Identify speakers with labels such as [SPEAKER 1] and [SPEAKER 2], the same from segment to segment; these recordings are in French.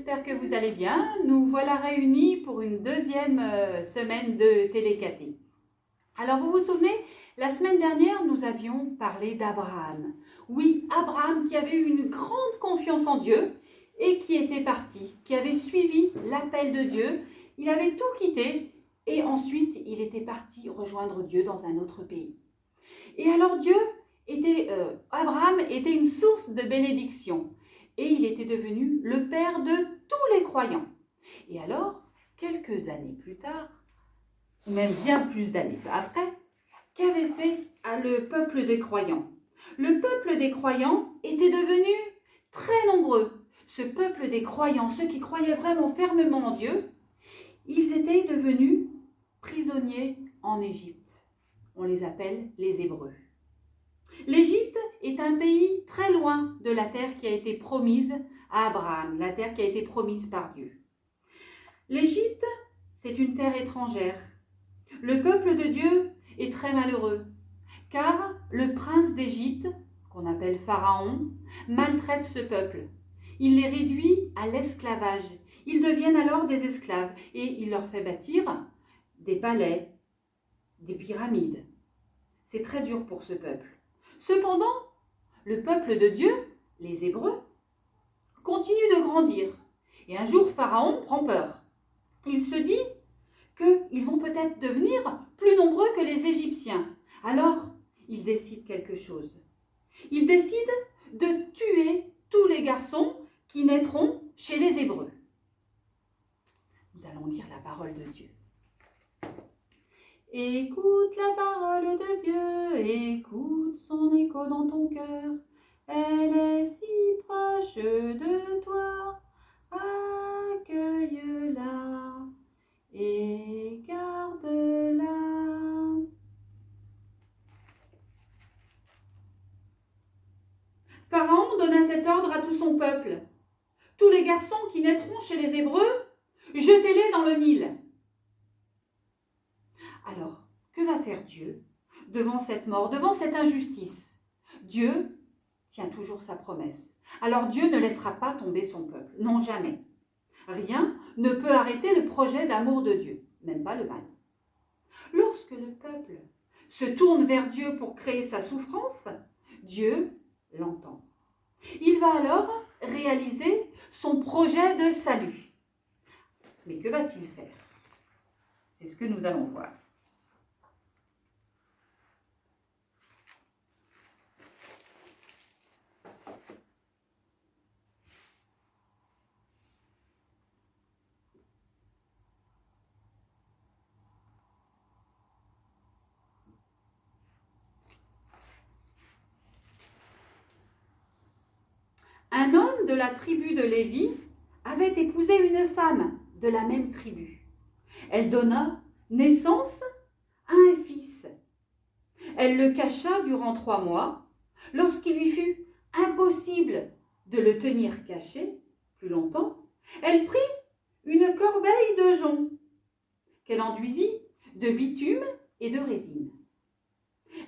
[SPEAKER 1] j'espère que vous allez bien. Nous voilà réunis pour une deuxième semaine de Télécaté. Alors vous vous souvenez, la semaine dernière, nous avions parlé d'Abraham. Oui, Abraham qui avait eu une grande confiance en Dieu et qui était parti, qui avait suivi l'appel de Dieu. Il avait tout quitté et ensuite il était parti rejoindre Dieu dans un autre pays. Et alors Abraham était une source de bénédiction et il était devenu le père de tous les croyants. Et alors, quelques années plus tard, ou même bien plus d'années après, qu'avait fait le peuple des croyants? Le peuple des croyants était devenu très nombreux. Ce peuple des croyants, ceux qui croyaient vraiment fermement en Dieu, ils étaient devenus prisonniers en Égypte. On les appelle les Hébreux. L'Égypte est un pays très loin de la terre qui a été promise à Abraham, la terre qui a été promise par Dieu. L'Égypte, c'est une terre étrangère. Le peuple de Dieu est très malheureux, car le prince d'Égypte, qu'on appelle Pharaon, maltraite ce peuple. Il les réduit à l'esclavage. Ils deviennent alors des esclaves et il leur fait bâtir des palais, des pyramides. C'est très dur pour ce peuple. Cependant, le peuple de Dieu, les Hébreux, continue de grandir. Et un jour, Pharaon prend peur. Il se dit qu'ils vont peut-être devenir plus nombreux que les Égyptiens. Alors, il décide quelque chose. Il décide de tuer tous les garçons qui naîtront chez les Hébreux. Nous allons lire la parole de Dieu. Écoute la parole de Dieu, écoute son écho dans ton cœur. Elle est si proche de toi, accueille-la et garde-la. Pharaon donna cet ordre à tout son peuple. Tous les garçons qui naîtront chez les Hébreux, jetez-les dans le Nil. Alors, que va faire Dieu devant cette mort, devant cette injustice? Dieu tient toujours sa promesse. Alors Dieu ne laissera pas tomber son peuple, non jamais. Rien ne peut arrêter le projet d'amour de Dieu, même pas le mal. Lorsque le peuple se tourne vers Dieu pour créer sa souffrance, Dieu l'entend. Il va alors réaliser son projet de salut. Mais que va-t-il faire? C'est ce que nous allons voir. Un homme de la tribu de Lévi avait épousé une femme de la même tribu. Elle donna naissance à un fils. Elle le cacha durant 3 mois. Lorsqu'il lui fut impossible de le tenir caché plus longtemps, elle prit une corbeille de jonc qu'elle enduisit de bitume et de résine.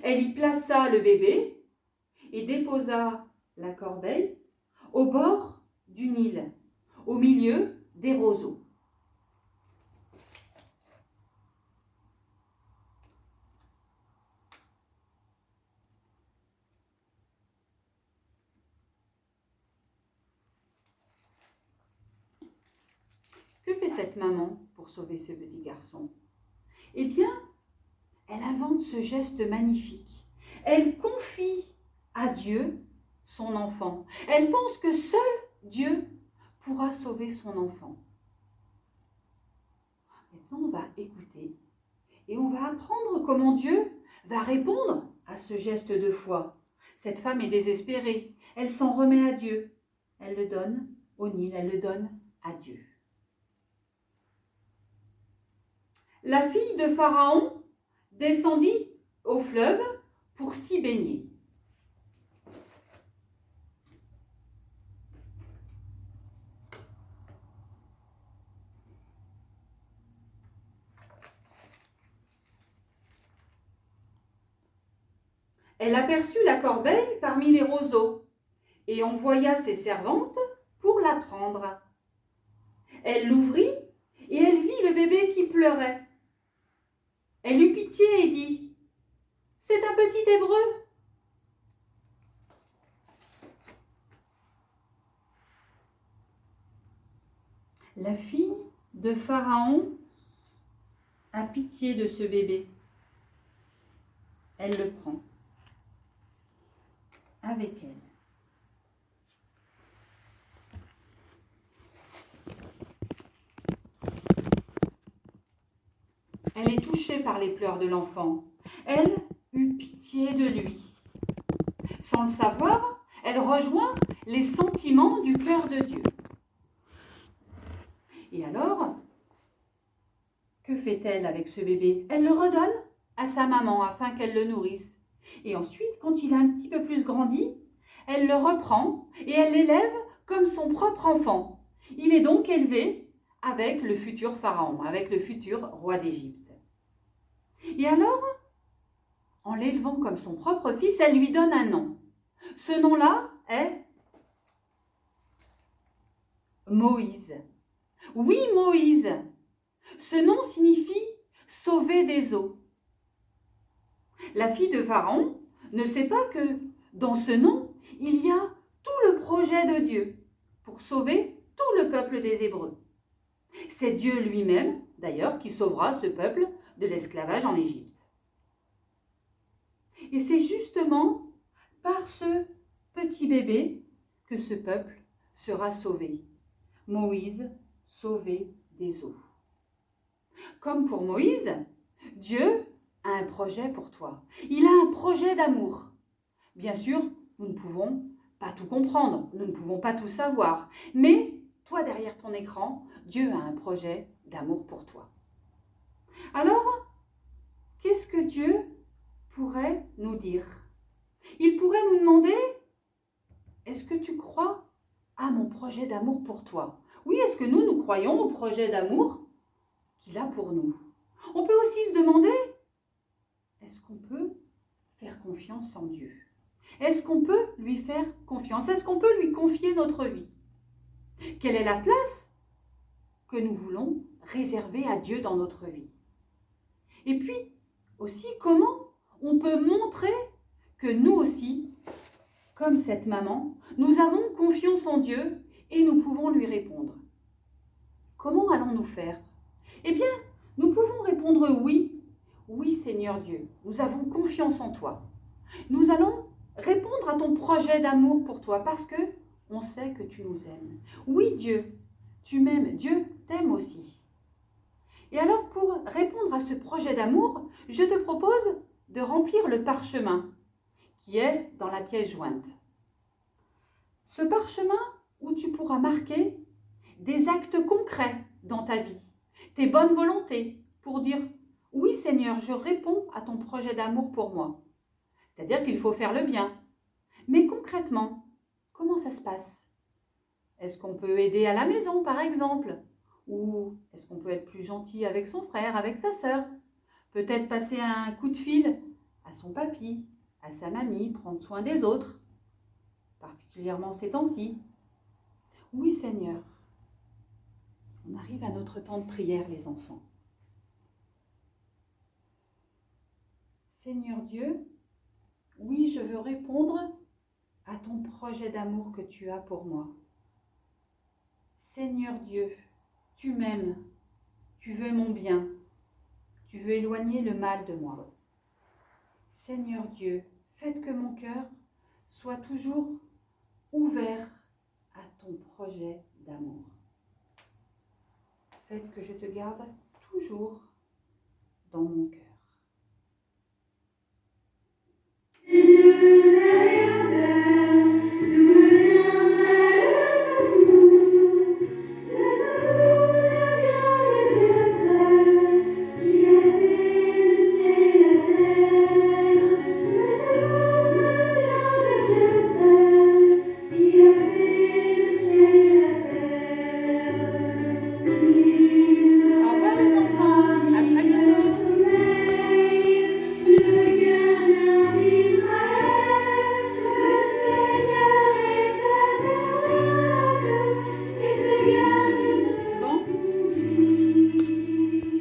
[SPEAKER 1] Elle y plaça le bébé et déposa la corbeille au bord du Nil, au milieu des roseaux. Que fait cette maman pour sauver ce petit garçon? Eh bien, elle invente ce geste magnifique. Elle confie à Dieu son enfant. Elle pense que seul Dieu pourra sauver son enfant. Maintenant, on va écouter et on va apprendre comment Dieu va répondre à ce geste de foi. Cette femme est désespérée. Elle s'en remet à Dieu. Elle le donne au Nil, elle le donne à Dieu. La fille de Pharaon descendit au fleuve pour s'y baigner. Elle aperçut la corbeille parmi les roseaux et envoya ses servantes pour la prendre. Elle l'ouvrit et elle vit le bébé qui pleurait. Elle eut pitié et dit, « C'est un petit Hébreu. » La fille de Pharaon a pitié de ce bébé. Elle le prend avec elle. Elle est touchée par les pleurs de l'enfant. Elle eut pitié de lui. Sans le savoir, elle rejoint les sentiments du cœur de Dieu. Et alors, que fait-elle avec ce bébé? Elle le redonne à sa maman afin qu'elle le nourrisse. Et ensuite, quand il a un petit peu plus grandi, elle le reprend et elle l'élève comme son propre enfant. Il est donc élevé avec le futur pharaon, avec le futur roi d'Égypte. Et alors, en l'élevant comme son propre fils, elle lui donne un nom. Ce nom-là est Moïse. Oui, Moïse. Ce nom signifie « sauver des eaux ». La fille de Pharaon ne sait pas que dans ce nom, il y a tout le projet de Dieu pour sauver tout le peuple des Hébreux. C'est Dieu lui-même, d'ailleurs, qui sauvera ce peuple de l'esclavage en Égypte. Et c'est justement par ce petit bébé que ce peuple sera sauvé. Moïse, sauvé des eaux. Comme pour Moïse, Dieu a un projet pour toi. Il a un projet d'amour. Bien sûr, nous ne pouvons pas tout comprendre, nous ne pouvons pas tout savoir, mais toi, derrière ton écran, Dieu a un projet d'amour pour toi. Alors, qu'est-ce que Dieu pourrait nous dire? Il pourrait nous demander, est-ce que tu crois à mon projet d'amour pour toi? Oui, est-ce que nous croyons au projet d'amour qu'il a pour nous? On peut aussi se demander, est-ce qu'on peut faire confiance en Dieu? Est-ce qu'on peut lui faire confiance? Est-ce qu'on peut lui confier notre vie? Quelle est la place que nous voulons réserver à Dieu dans notre vie? Et puis, aussi, comment on peut montrer que nous aussi, comme cette maman, nous avons confiance en Dieu et nous pouvons lui répondre? Comment allons-nous faire? Eh bien, nous pouvons répondre oui. Oui, Seigneur Dieu, nous avons confiance en toi. Nous allons répondre à ton projet d'amour pour toi parce que on sait que tu nous aimes. Oui, Dieu, tu m'aimes. Dieu t'aime aussi. Et alors, pour répondre à ce projet d'amour, je te propose de remplir le parchemin qui est dans la pièce jointe. Ce parchemin où tu pourras marquer des actes concrets dans ta vie, tes bonnes volontés pour dire « Oui Seigneur, je réponds à ton projet d'amour pour moi ». C'est-à-dire qu'il faut faire le bien. Mais concrètement, comment ça se passe? Est-ce qu'on peut aider à la maison, par exemple? Ou est-ce qu'on peut être plus gentil avec son frère, avec sa sœur? Peut-être passer un coup de fil à son papy, à sa mamie, prendre soin des autres, particulièrement ces temps-ci. Oui Seigneur, on arrive à notre temps de prière, les enfants. Seigneur Dieu, oui, je veux répondre à ton projet d'amour que tu as pour moi. Seigneur Dieu, tu m'aimes, tu veux mon bien, tu veux éloigner le mal de moi. Seigneur Dieu, faites que mon cœur soit toujours ouvert à ton projet d'amour. Faites que je te garde toujours dans mon cœur.